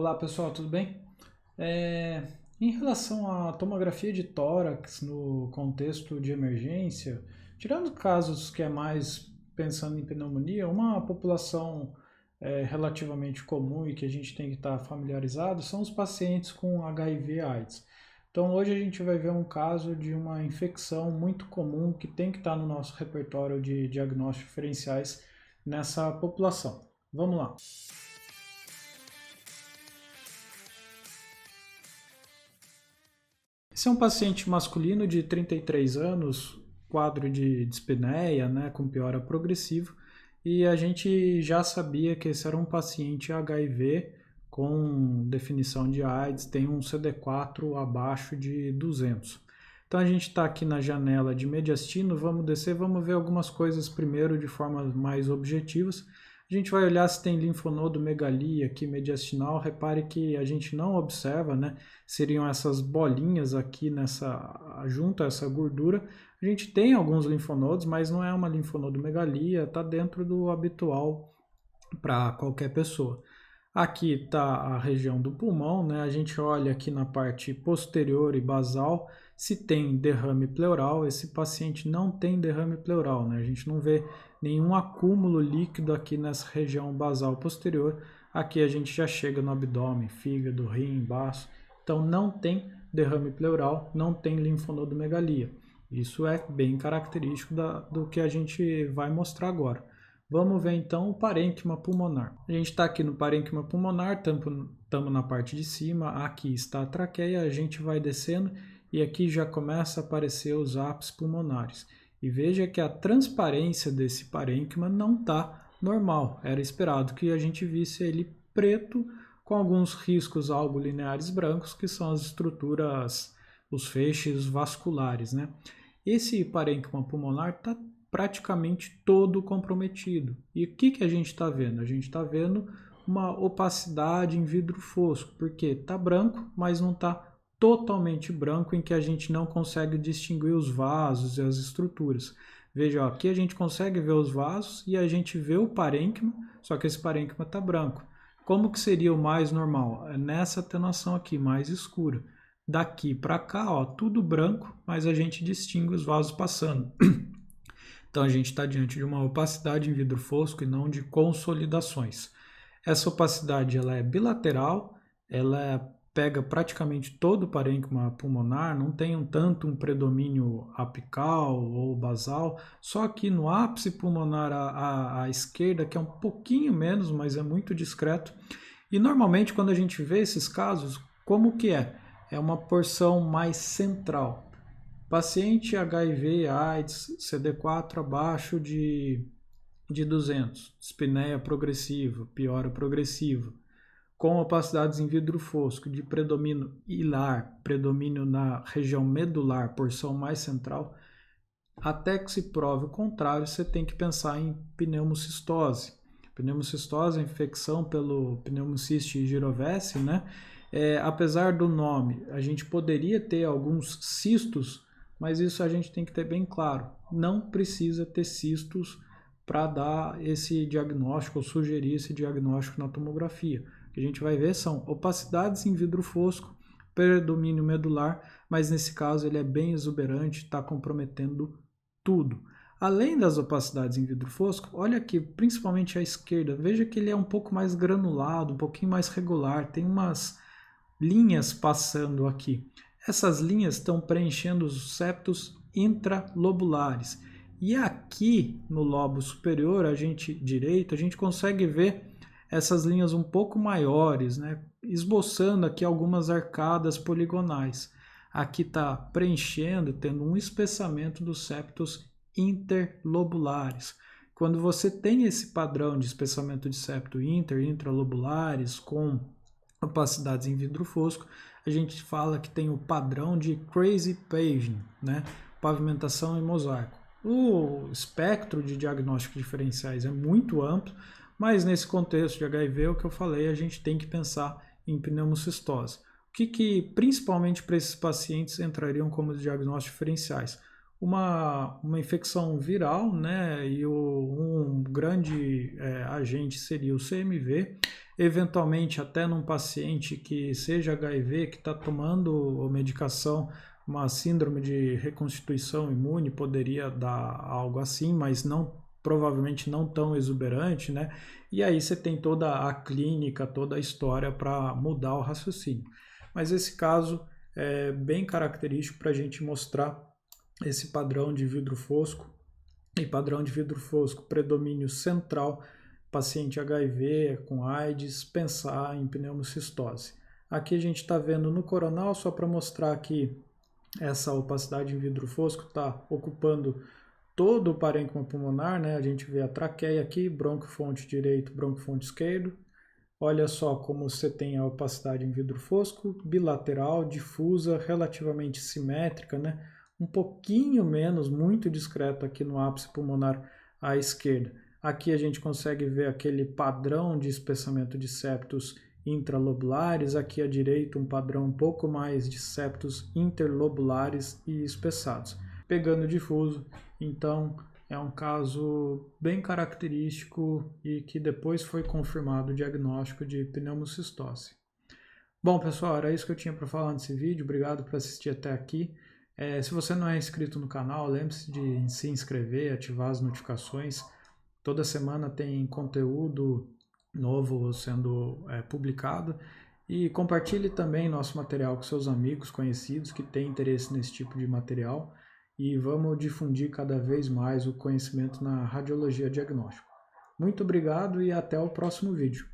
Olá pessoal, tudo bem? Em relação à tomografia de tórax no contexto de emergência, tirando casos que é mais pensando em pneumonia, uma população relativamente comum e que a gente tem que estar familiarizado são os pacientes com HIV/AIDS. Então hoje a gente vai ver um caso de uma infecção muito comum que tem que estar no nosso repertório de diagnósticos diferenciais nessa população. Vamos lá. Esse é um paciente masculino de 33 anos, quadro de dispneia, né, com piora progressivo, e a gente já sabia que esse era um paciente HIV com definição de AIDS, tem um CD4 abaixo de 200. Então a gente está aqui na janela de mediastino, vamos descer, vamos ver algumas coisas primeiro de forma mais objetivas. A gente vai olhar se tem linfonodomegalia aqui mediastinal. Repare que a gente não observa, né? Seriam essas bolinhas aqui junto a essa gordura. A gente tem alguns linfonodos, mas não é uma linfonodomegalia, está dentro do habitual para qualquer pessoa. Aqui está a região do pulmão, né? A gente olha aqui na parte posterior e basal se tem derrame pleural. Esse paciente não tem derrame pleural, né? A gente não vê nenhum acúmulo líquido aqui nessa região basal posterior. Aqui a gente já chega no abdômen, fígado, rim, baço. Então não tem derrame pleural, não tem linfonodomegalia. Isso é bem característico do que a gente vai mostrar agora. Vamos ver então o parênquima pulmonar. A gente está aqui no parênquima pulmonar, estamos na parte de cima, aqui está a traqueia, a gente vai descendo e aqui já começa a aparecer os ápices pulmonares. E veja que a transparência desse parênquima não está normal, era esperado que a gente visse ele preto com alguns riscos algo lineares brancos, que são as estruturas, os feixes vasculares, né? Esse parênquima pulmonar está praticamente todo comprometido. E o que a gente está vendo? A gente está vendo uma opacidade em vidro fosco, porque está branco, mas não está totalmente branco, em que a gente não consegue distinguir os vasos e as estruturas. Veja, ó, aqui a gente consegue ver os vasos e a gente vê o parênquima, só que esse parênquima está branco. Como que seria o mais normal? É nessa atenuação aqui, mais escura. Daqui para cá, ó, tudo branco, mas a gente distingue os vasos passando. Então a gente está diante de uma opacidade em vidro fosco e não de consolidações. Essa opacidade ela é bilateral, ela pega praticamente todo o parênquima pulmonar, não tem tanto um predomínio apical ou basal, só aqui no ápice pulmonar à esquerda, que é um pouquinho menos, mas é muito discreto. E normalmente quando a gente vê esses casos, como que é? É uma porção mais central. Paciente HIV/AIDS, CD4 abaixo de 200, dispneia progressiva, piora progressiva, com opacidades em vidro fosco de predomínio hilar, predomínio na região medular, porção mais central, até que se prove o contrário, você tem que pensar em pneumocistose. Pneumocistose é infecção pelo pneumociste girovese, né? Apesar do nome, a gente poderia ter alguns cistos, mas isso a gente tem que ter bem claro. Não precisa ter cistos para dar esse diagnóstico ou sugerir esse diagnóstico na tomografia. O que a gente vai ver são opacidades em vidro fosco, predomínio medular, mas nesse caso ele é bem exuberante, está comprometendo tudo. Além das opacidades em vidro fosco, olha aqui, principalmente à esquerda, veja que ele é um pouco mais granulado, um pouquinho mais regular, tem umas linhas passando aqui. Essas linhas estão preenchendo os septos intralobulares. E aqui no lobo superior, direito, a gente consegue ver essas linhas um pouco maiores, né? Esboçando aqui algumas arcadas poligonais. Aqui está preenchendo, tendo um espessamento dos septos interlobulares. Quando você tem esse padrão de espessamento de septo intralobulares com opacidades em vidro fosco, a gente fala que tem o padrão de crazy paving, né? Pavimentação em mosaico. O espectro de diagnósticos diferenciais é muito amplo, mas nesse contexto de HIV, o que eu falei, a gente tem que pensar em pneumocistose. O que principalmente para esses pacientes entrariam como diagnósticos diferenciais? Uma infecção viral, né? E um grande agente seria o CMV. eventualmente até num paciente que seja HIV, que está tomando medicação, uma síndrome de reconstituição imune poderia dar algo assim, mas não, provavelmente não tão exuberante, né? E aí você tem toda a clínica, toda a história para mudar o raciocínio. Mas esse caso é bem característico para a gente mostrar esse padrão de vidro fosco e padrão de vidro fosco, predomínio central, paciente HIV com AIDS, pensar em pneumocistose. Aqui a gente está vendo no coronal, só para mostrar que essa opacidade em vidro fosco está ocupando todo o parênquima pulmonar, né? A gente vê a traqueia aqui, bronquiofonte direito, bronquiofonte esquerdo. Olha só como você tem a opacidade em vidro fosco, bilateral, difusa, relativamente simétrica, né? Um pouquinho menos, muito discreto aqui no ápice pulmonar à esquerda. Aqui a gente consegue ver aquele padrão de espessamento de septos intralobulares, aqui à direita um padrão um pouco mais de septos interlobulares e espessados. Pegando difuso, então é um caso bem característico e que depois foi confirmado o diagnóstico de pneumocistose. Bom, pessoal, era isso que eu tinha para falar nesse vídeo. Obrigado por assistir até aqui. Se você não é inscrito no canal, lembre-se de se inscrever, ativar as notificações. Toda semana tem conteúdo novo sendo publicado. E compartilhe também nosso material com seus amigos, conhecidos que têm interesse nesse tipo de material. E vamos difundir cada vez mais o conhecimento na radiologia diagnóstica. Muito obrigado e até o próximo vídeo.